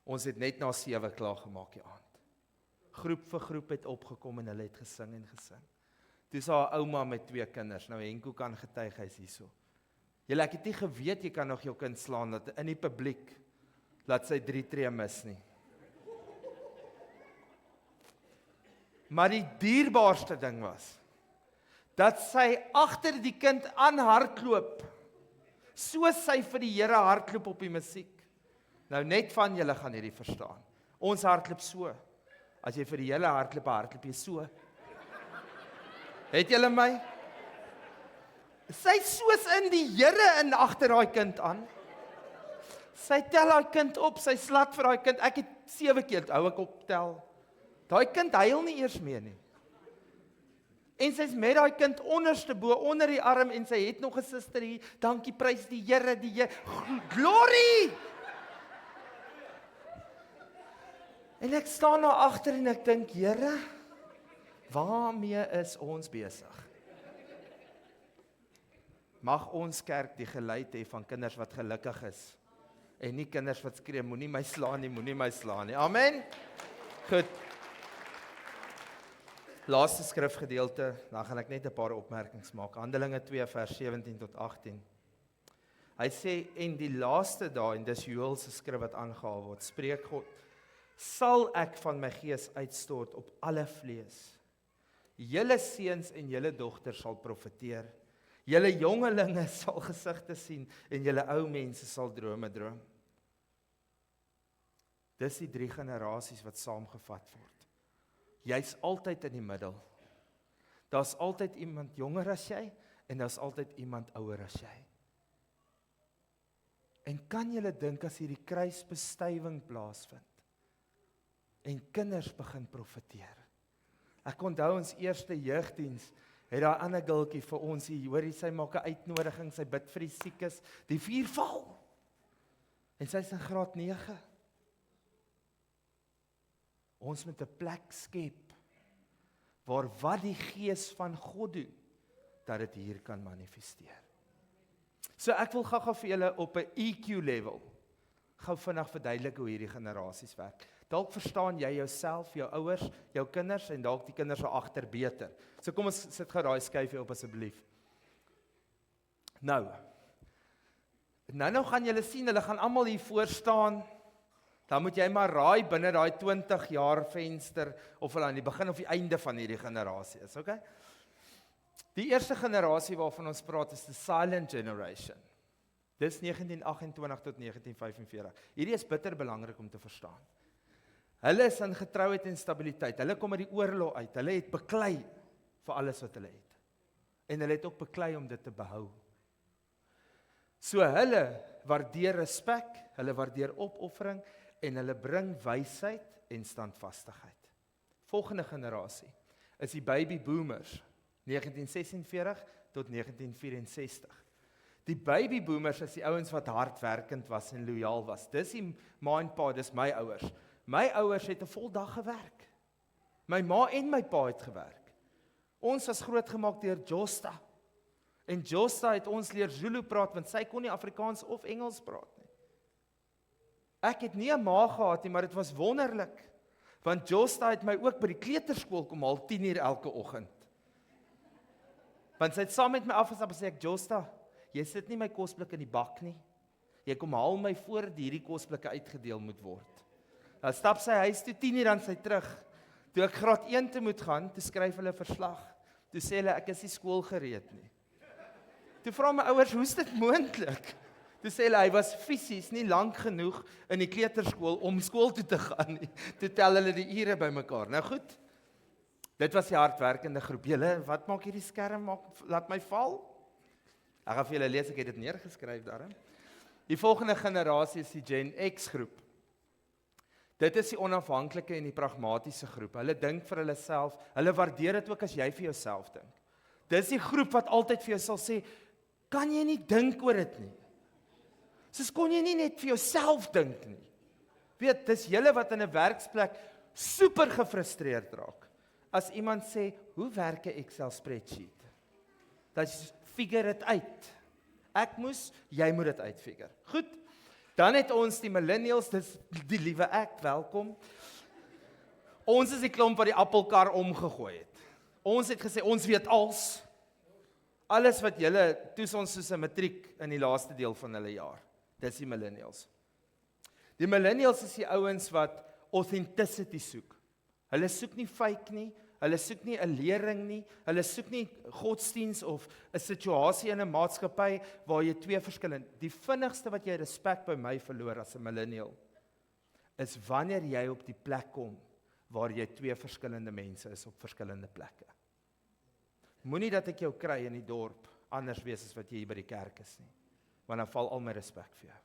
Ons het net na 7 klaar gemaak die aand. Groep vir groep het opgekom en hulle het gesing en gesing. Toe sa 'n ouma met 2 kinders, nou Henko kan getuig, hy's hierso. Julle, ek het nie geweet jy kan nog jou kind slaan, dat in die publiek, laat sy 3 tree mis nie. Maar die dierbaarste ding was, dat sy agter die kind aan hardloop, soos sy vir die Here hardloop op die musiek. Nou net van julle gaan hierdie verstaan. Ons hardloop so. As jy vir die Here hardloop jy so. Het julle my? Sy soos in die Here in agter daai kind aan. Sy tel daai kind op, sy slat vir daai kind. Ek het 7 keer, hou ek optel. Daai kind huil nie eers meer nie. En sy's met daai kind onderste bo, onder die arm, en sy het nog 'n suster hier. Dankie, prys die Here, glory! En ek staan daar agter en ek dink, Here, waarmee is ons besig? Mag ons kerk die geluid hê van kinders wat gelukkig is, en nie kinders wat skree, moenie my slaan nie, moenie my slaan nie. Amen? Goed. Laaste skrifgedeelte, dan gaan ek net 'n paar opmerkings maak. Handelinge 2 vers 17 tot 18. Hy sê, en die laaste dae, en dis Joël se skrif wat aangehaal word, spreek God, sal ek van my gees uitstort op alle vlees. Julle seuns en julle dogters sal profeteer. Julle jongelinge sal gesigte sien en julle ou mense sal drome droom. Dis die 3 generasies wat saamgevat word. Jy's altyd in die middel. Daar's altyd iemand jonger as jy en daar's altyd iemand ouer as jy. En kan julle dink as hierdie kruisbestuiwing plaasvind en kinders begin profeteer? Ek onthou ons eerste jeugdiens het daai ander gultjie vir ons hier, hoorie, sy maak 'n uitnodiging, sy bid vir die siekes, die 4 val. En sy's in graad 9. Ons moet 'n plek skep waar wat die Gees van God doen, dat dit hier kan manifesteer. So ek wil gou vir julle op 'n EQ level gou vinnig verduidelik hoe hierdie generasies werk. Dalk verstaan jy jouself, jou ouers, jou kinders en dalk die kinders daar agter beter. So kom ons sit gou daai skyfie op asseblief. Nou gaan julle sien, hulle gaan almal hier voor staan. Dan moet jy maar raai binne daai 20 jaar venster of hulle aan die begin of die einde van hierdie generasie is, okay? Die eerste generasie waarvan ons praat is the silent generation. Dis 1928 tot 1945. Hierdie is bitter belangrik om te verstaan. Hulle is in getrouheid en stabiliteit. Hulle kom uit die oorlog uit. Hulle het beklei vir alles wat hulle het. En hulle het ook beklei om dit te behou. So hulle waardeer respek, hulle waardeer opoffering en hulle bring wysheid en standvastigheid. Volgende generasie is die baby boomers, 1946 tot 1964. Die baby boomers is die ouens wat hardwerkend was en loyaal was. Dis die ma en pa, dis my ouers. My ouers het 'n voldag gewerk. My ma en my pa het gewerk. Ons was grootgemaak deur Josta. En Josta het ons leer Zulu praat, want sy kon nie Afrikaans of Engels praat nie. Ek het nie 'n ma gehad nie, maar dit was wonderlik. Want Josta het my ook by die kleuterskool kom haal 10:00 elke oggend. Want sy het saam met my afgestap en sê ek, Josta, jy sit nie my kosblik in die bak nie. Jy kom haal my voor hierdie kosblikke uitgedeel moet word. Dan stap sy huis toe 10:00 dan sy terug. Toe ek graad 1 toe moet gaan, toe skryf hulle verslag. Toe sê hulle ek is nie skool gereed nie. Toe vra my ouers, hoe is dit moontlik? Toe sê hulle hy was fisies nie lank genoeg in die kleuterskool om skool toe te gaan nie. Toe tel hulle die ure bymekaar. Nou goed. Dit was die hardwerkende groep. Julle, wat maak hierdie skerm? Laat my val. Ek gaan vir julle lees, ek het dit neergeskryf daarin. Die volgende generasie is die Gen X groep. Dit is die onafhanklike en die pragmatiese groep. Hulle dink vir hulle self, hulle waardeer dit ook as jy vir jouself dink. Dis die groep wat altyd vir jou sal sê, kan jy nie dink oor dit nie? Soos kon jy nie net vir jouself dink nie? Weet, dis julle wat in 'n werksplek super gefrustreerd raak. As iemand sê, hoe werk 'n Excel spreadsheet? Dan figure dit uit. Ek moes, jy moet dit uitfigure. Goed, dan het ons die millennials, dis die liewe ek, welkom. Ons is die klomp wat die appelkar omgegooi het. Ons het gesê, ons weet alles wat julle, toes ons soos 'n matriek in die laaste deel van hulle jaar. Dis die millennials. Die millennials is die ouens wat authenticity soek. Hulle soek nie fake nie, hulle soek nie 'n lering nie, hulle soek nie godsdiens of 'n situasie in 'n maatskappy waar jy twee verskillende. Die vinnigste wat jy respek by my verloor as 'n millennial, is wanneer jy op die plek kom waar jy twee verskillende mense is op verskillende plekke. Moenie dat ek jou kry in die dorp anders wees as wat jy hier by die kerk is nie, want dan val al my respek vir jou.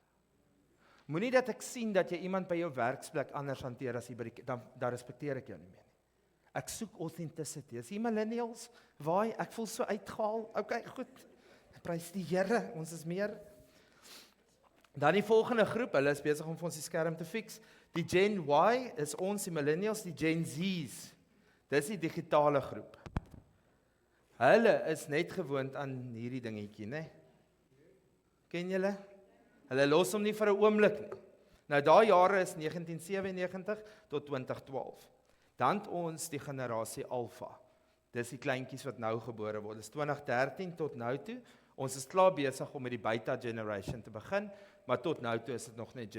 Moenie dat ek sien dat jy iemand by jou werksplek anders hanteer as jy by die dan respekteer ek jou nie meer nie. Ek soek authenticity. As die millennials, waai, ek voel so uitgehaal. Okay, goed. Prys die Here, ons is meer. Dan die volgende groep, hulle is besig om vir ons die skerm te fix. Die Gen Y is ons, die millennials, die Gen Z's. Dis die digitale groep. Hulle is net gewoond aan hierdie dingetjie, né? Ken julle? Hulle los hom nie vir 'n oomblik nie. Nou daai jare is 1997 tot 2012. Dan ons die generasie Alpha. Dis die kleintjies wat nou gebore word. Dis 2013 tot nou toe. Ons is klaar besig om met die Beta generation te begin, maar tot nou toe is dit nog net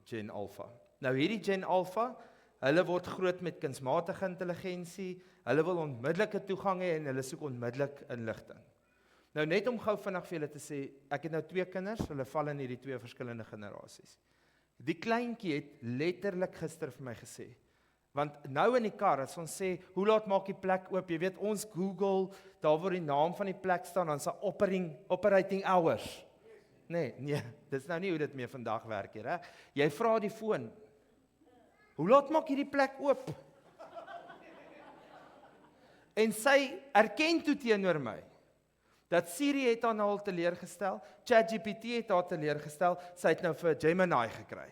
Gen Alpha. Nou hierdie Gen Alpha, hulle word groot met kunsmatige intelligensie, hulle wil onmiddellike toegang hê en hulle soek onmiddellik inligting. Nou net om gou vinnig vir julle te sê, ek het nou 2 kinders, hulle val in hierdie 2 verskillende generasies. Die kleintjie het letterlik gister vir my gesê, want nou in die kar, as ons sê, hoe laat maak die plek oop, jy weet, ons Google, daar waar die naam van die plek staan, dan sê operating hours. Nee, dis nou nie hoe dit meer vandag werk hier, hè? Jy vra die foon, hoe laat maak hierdie plek oop? En sy erken toe teenoor my, dat Siri het haar al teleurgestel, ChatGPT het haar teleurgestel, sy het nou vir Gemini gekry.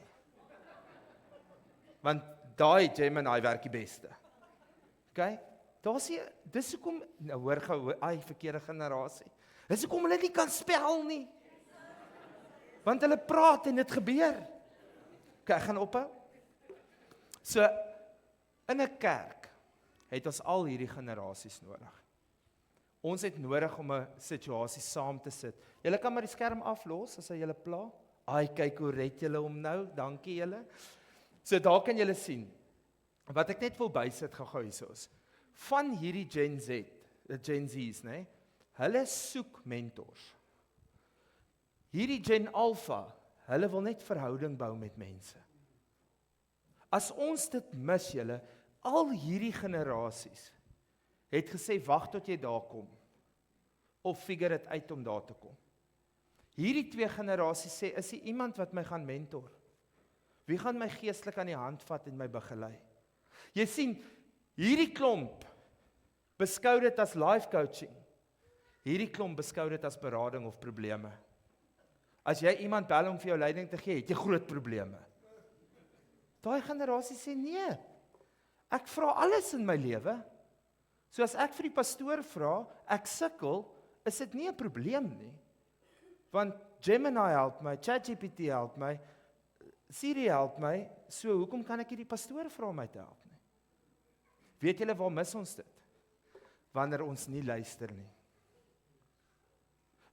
Want daai Gemini werk die beste. Okay? Dis hoekom, nou hoor gou, verkeerde generasie. Dis hoekom hulle nie kan spel nie. Want hulle praat en dit gebeur. Okay, ek gaan ophou. So, in 'n kerk het ons al hierdie generasies nodig. Ons het nodig om 'n situasie saam te sit. Julle kan maar die skerm aflos as hy julle pla. Ai, kyk hoe red julle hom nou. Dankie julle. So daar kan julle sien. Wat ek net wil bysit gou-gou hiersoos. Van hierdie Gen Z, die Gen Z's, né? Hulle soek mentors. Hierdie Gen Alpha, hulle wil net verhouding bou met mense. As ons dit mis, julle, al hierdie generasies het gesê wag tot jy daar kom of figure dit uit om daar te kom. Hierdie twee generasies sê is daar iemand wat my gaan mentor? Wie gaan my geestelik aan die hand vat en my begelei? Jy sien, hierdie klomp beskou dit as life coaching. Hierdie klomp beskou dit as berading of probleme. As jy iemand bel om vir jou leiding te gee, het jy groot probleme. Daai generasie sê nee. Ek vra alles in my lewe. So as ek vir die pastoor vra, ek sukkel, is dit nie 'n probleem nie. Want Gemini help my, ChatGPT help my, Siri help my, so hoekom kan ek nie die pastoor vra om my te help nie? Weet julle waar mis ons dit? Wanneer ons nie luister nie.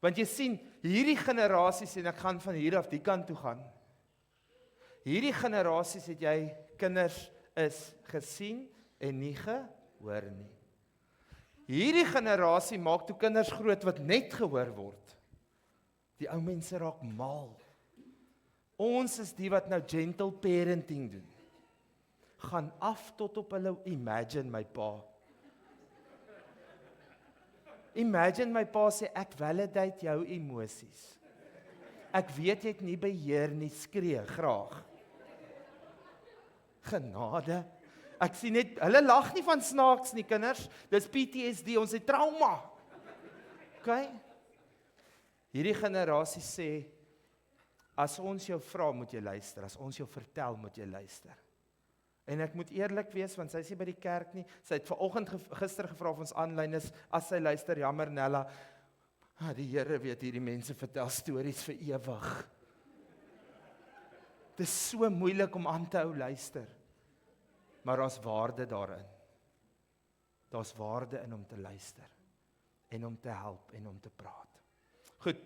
Want jy sien, hierdie generasies, en ek gaan van hier af die kant toe gaan, hierdie generasies het jy kinders is gesien en nie gehoor nie. Hierdie generasie maak toe kinders groot wat net gehoor word. Die ou mense raak mal. Ons is die wat nou gentle parenting doen. Gaan af tot op hulle imagine my pa. Imagine my pa sê ek validate jou emosies. Ek weet jy het nie beheer nie, skree graag. Genade. Ek sien net, hulle lag nie van snaaks nie, kinders. Dis PTSD, ons het trauma. OK? Hierdie generasie sê, as ons jou vra, moet jy luister. As ons jou vertel, moet jy luister. En ek moet eerlik wees, want sy is nie by die kerk nie. Sy het vanoggend gister gevra of ons aanlyn is. As sy luister, jammer Nella. Die Here weet hierdie mense vertel stories vir ewig. Dit is so moeilik om aan te hou luister. Maar daar's waarde daarin. Daar's waarde in om te luister. En om te help en om te praat. Goed,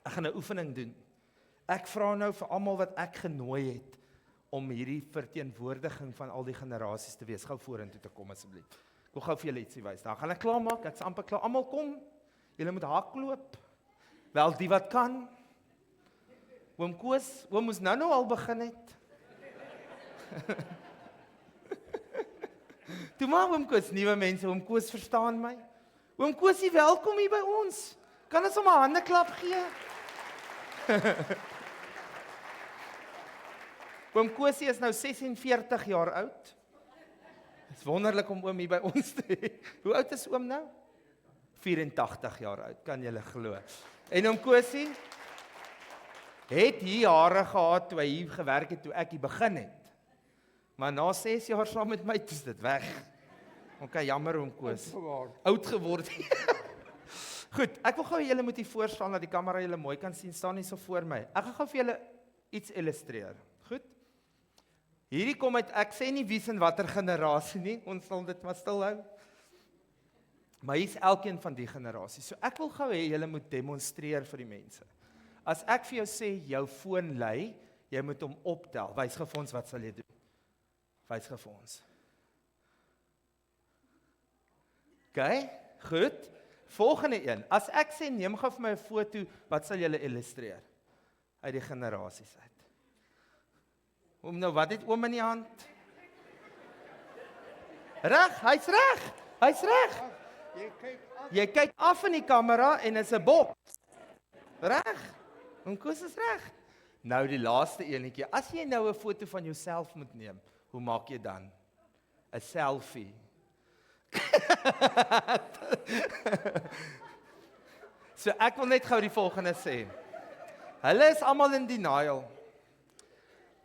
ek gaan 'n oefening doen. Ek vra nou vir almal wat ek genooi het, om hierdie verteenwoordiging van al die generasies te wees. Gou vorentoe te kom asseblief. Ek wil gou vir julle ietsie wys. Dan gaan ek klaar maak, ek's amper klaar. Almal kom. Julle moet hardloop. Wel die wat kan. Oom Koos, oom moes nou al begin het. Toe maar oom Koos, nuwe mense, oom Koos verstaan my. Oom Koosie, welkom hier by ons. Kan ons hom 'n handeklap gee? Oom Koosie is nou 46 jaar oud. Dit is wonderlik om oom hier by ons te hê. Hoe oud is oom nou? 84 jaar oud, kan julle glo. En oom Koosie het hier jare gehad toe hy hier gewerk het, toe ek hier begin het. Maar na 6 jaar saam met my, is dit weg. OK, jammer oom Koos. Oud geword. Goed, ek wil gou julle moet hier voor staan, dat die kamera julle mooi kan sien, staan nie so voor my. Ek gaan gou vir julle iets illustreer. Goed? Hierdie kom uit, ek sê nie wie's in watter generasie nie, ons sal dit maar stil hou. Maar hier's elkeen van die generasies. So ek wil gou hê julle moet demonstreer vir die mense. As ek vir jou sê, jou foon lui, jy moet hom optel. Wys gou vir ons, wat sal jy doen? Wys gou vir ons. OK, goed. Volgende een. As ek sê, neem gou vir my 'n foto, wat sal julle illustreer? Uit die generasies uit. Oom nou, wat het oom in die hand? Reg, hy's reg. Hy's reg. Jy kyk af in die kamera en is 'n bok. Reg. Oom Koos is reg. Nou die laaste enetjie. As jy nou 'n foto van jouself moet neem, hoe maak jy dan? 'n Selfie. So ek wil net gou die volgende sê. Hulle is almal in denial.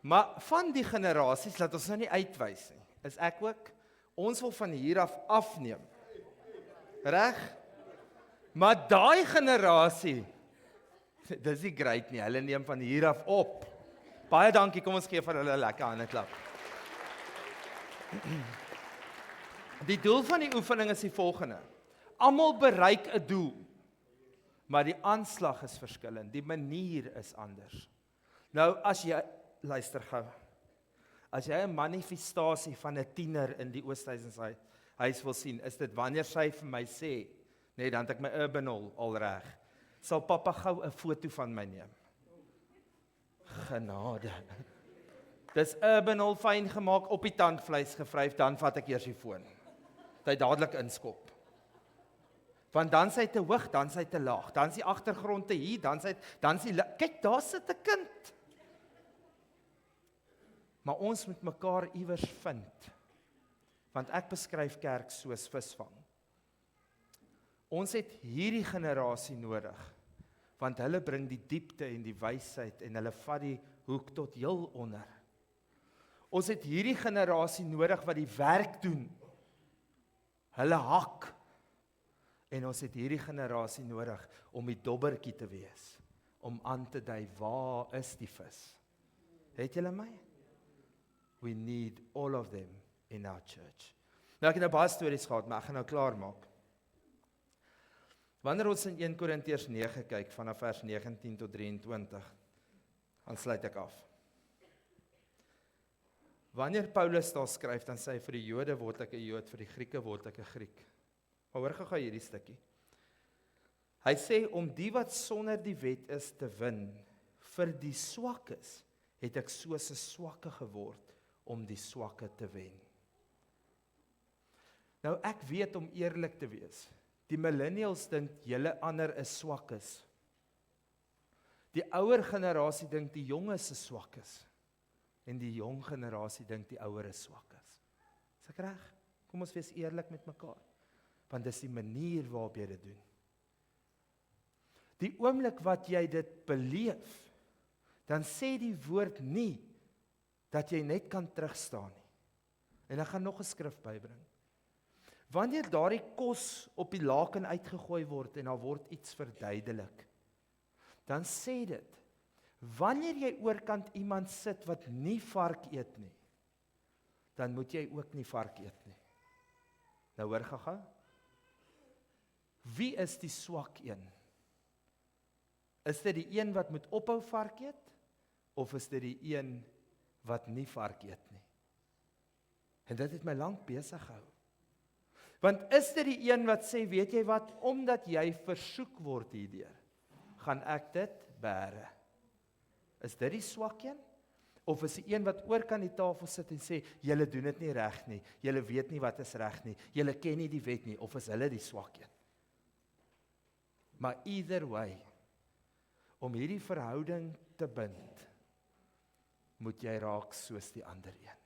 Maar van die generasies, laat ons nou nie uitwys nie, is ek ook, ons wil van hier af afneem. Reg? Maar daai generasie, dis nie great nie, hulle neem van hier af op. Baie dankie, kom ons gee vir hulle 'n lekker hande klap. Die doel van die oefening is die volgende. Almal bereik 'n doel, maar die aanslag is verskillend, die manier is anders. Nou, as jy, luister gou, as jy 'n manifestasie van 'n tiener in die Oosthuizenhuis wil sien, is dit wanneer sy vir my sê, nee, dan het ek my Urbanol al reg, sal pappa gou 'n foto van my neem. Genade. Dis Urbanol fyn gemaak, op die tandvleis gevryf, dan vat ek eers die foon. Hy dadelik inskop. Want dan sy te hoog, dan sy te laag, dan is die agtergrond te hier, dan is die kyk, daar sit 'n kind. Maar ons moet mekaar iewers vind. Want ek beskryf kerk soos visvang. Ons het hierdie generasie nodig, want hulle bring die diepte en die wysheid en hulle vat die hoek tot heel onder. Ons het hierdie generasie nodig wat die werk doen. Hulle hak. En ons het hierdie generasie nodig om die dobbertjie te wees, om aan te dui, waar is die vis? Het julle my? We need all of them in our church. Nou ek het nou baie stories gehad, maar ek gaan nou klaar maak. Wanneer ons in 1 Korintiërs 9 kyk, vanaf vers 19 tot 23, dan sluit ek af. Wanneer Paulus daar skryf, dan sê hy vir die Jode word ek 'n Jood, vir die Grieke word ek 'n Griek. Maar hoor gou hierdie stukkie. Hy sê, om die wat sonder die wet is te win, vir die swakkes, het ek soos 'n swakke geword, om die swakke te wen. Nou ek weet, om eerlik te wees, die millennials dink julle ander is swakkes. Die ouer generasie dink die jonges is swakkes. En die jong generasie dink die ouer is swakkes. Is ek reg? Kom ons wees eerlik met mekaar. Want dis die manier waarop jy dit doen. Die oomblik wat jy dit beleef, dan sê die woord nie, dat jy net kan terugstaan nie. En ek gaan nog 'n skrif bybring. Wanneer daardie kos op die laken uitgegooi word, en daar word iets verduidelik, dan sê dit, wanneer jy oorkant iemand sit wat nie vark eet nie, dan moet jy ook nie vark eet nie. Nou hoor gaga. Wie is die swak een? Is dit die een wat moet ophou vark eet, of is dit die een wat nie vark eet nie? En dit het my lank besig gehou. Want is dit die een wat sê, weet jy wat, omdat jy versoek word hierdeur, gaan ek dit bære? Is dit die swak een? Of is die een wat oorkant die tafel sit en sê, julle doen dit nie reg nie, julle weet nie wat is reg nie, julle ken nie die wet nie, of is hulle die swak een? Maar either way, om hierdie verhouding te bind, moet jy raak soos die ander een.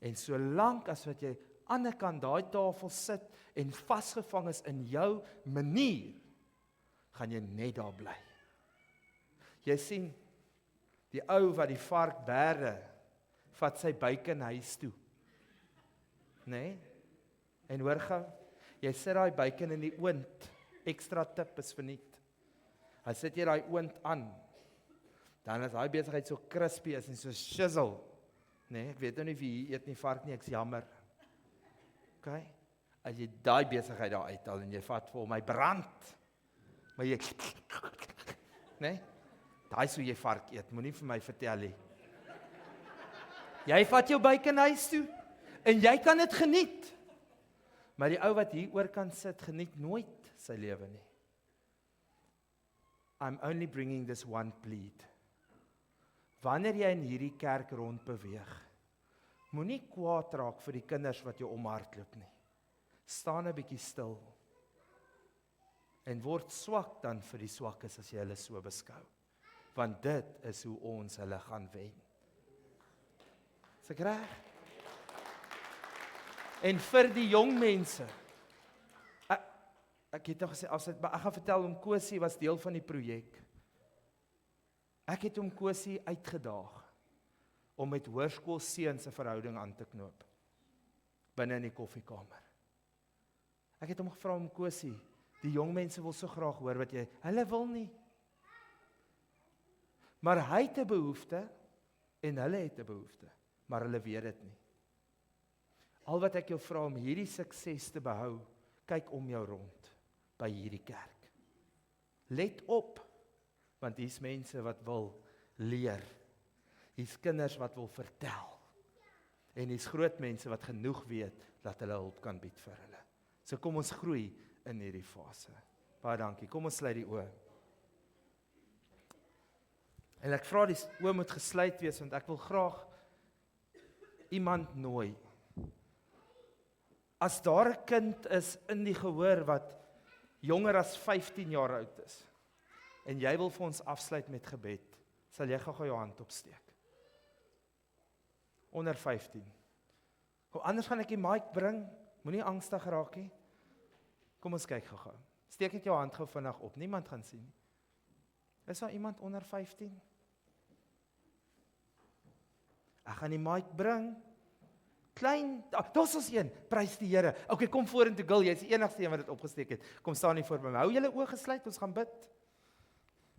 En solank as wat jy aan die kant daai tafel sit en vasgevang is in jou manier, gaan jy net daar bly. Jy sien, die ou wat die vark bære, vat sy buik in huis toe. Nee? En hoor gou, jy sit daai buik in die oond, ekstra tip is verniet. Hy sit jy daai oond aan, dan is daai besigheid so crispy is en so shizzle. Nee, ek weet nou nie wie hier eet nie vark nie, ek's jammer. Okay? As jy daai besigheid daar uithaal en jy vat vir my brand, maar jy nee? Daai sou jy vark eet, moenie vir my vertel nie. Jy vat jou buik in huis toe en jy kan dit geniet. Maar die ou wat hier oor kan sit, geniet nooit sy lewe nie. I'm only bringing this one plead. Wanneer jy in hierdie kerk rond beweeg, moenie kwaad raak vir die kinders wat jou omhardloop nie. Staan 'n bietjie stil. En word swak dan vir die swakkes as jy hulle so beskou. Want dit is hoe ons hulle gaan wen. Is ek reg? En vir die jong mense, ek het nog gesê, maar ek gaan vertel om Kosie was deel van die projek. Ek het hom Kosie uitgedaag om met hoërskoolseuns 'n verhouding aan te knoop binne in die koffiekamer. Ek het hom gevra om Kosie, die jong mense wil so graag hoor hulle wil nie. Maar hy het 'n behoefte En hulle het 'n behoefte, maar hulle weet dit nie. Al wat ek jou vra om hierdie sukses te behou, kyk om jou rond by hierdie kerk. Let op, want hier's mense wat wil leer. Hier's kinders wat wil vertel. En hier's groot mense wat genoeg weet dat hulle hulp kan bied vir hulle. So kom ons groei in hierdie fase. Baie dankie. Kom ons sluit die oë. En ek vra die oë moet gesluit wees, want ek wil graag iemand nooi. As daar 'n kind is in die gehoor wat jonger as 15 jaar oud is, en jy wil vir ons afsluit met gebed, sal jy gou jou hand opsteek. Onder 15. Anders gaan ek die mic bring, moenie angstig raak nie. Kom ons kyk gou. Steek net jou hand gou vinnig op, niemand gaan sien nie. Is daar iemand onder 15? Ek gaan die mic bring. Klein, daar's ons een, prys die Here. Okay, kom vorentoe Gil, jy's die enigste een wat dit opgesteek het. Kom staan hier voor by my. Hou julle oë gesluit, ons gaan bid.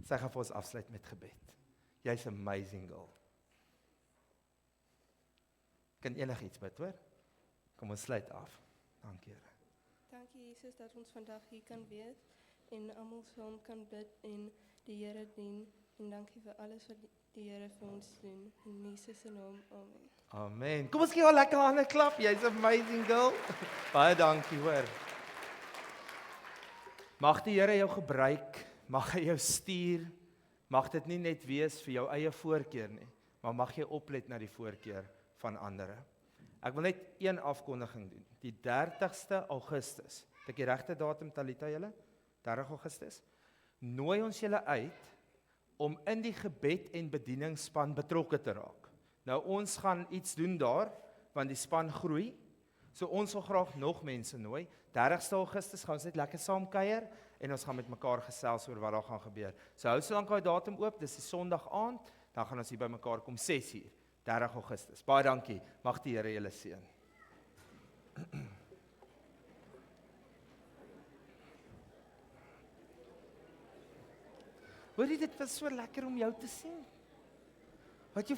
Sy gaan vir ons afsluit met gebed. Jy's amazing Gil. Kan enigiets bid, hoor? Kom ons sluit af. Dankie Here. Dankie Jesus dat ons vandag hier kan wees en almal saam kan bid en die Here dien. En dankie vir alles wat die Here vir ons doen. In Jesus se naam, amen. Amen. Kom ons gee haar lekker hande klap. Jy's amazing Gil. Baie dankie, hoor. Mag die Here jou gebruik, mag hy jou stuur. Mag dit nie net wees vir jou eie voorkeur nie, maar mag jy oplet na die voorkeur van ander. Ek wil net een afkondiging doen. Die 30ste Augustus, het ek die regte datum Talita julle? 30 Augustus. Nooi ons julle uit om in die gebed en bedieningsspan betrokke te raak. Nou ons gaan iets doen daar, want die span groei. So ons wil graag nog mense nooi. 30ste Augustus gaan ons net lekker saam kuier en ons gaan met mekaar gesels oor wat daar gaan gebeur. So hou so lank daai datum oop, dis die Sondag aand, dan gaan ons hier by mekaar kom 6uur. 30 Augustus. Baie dankie. Mag die Here julle seën. Hoor jy, dit was so lekker om jou te sien. Wat jy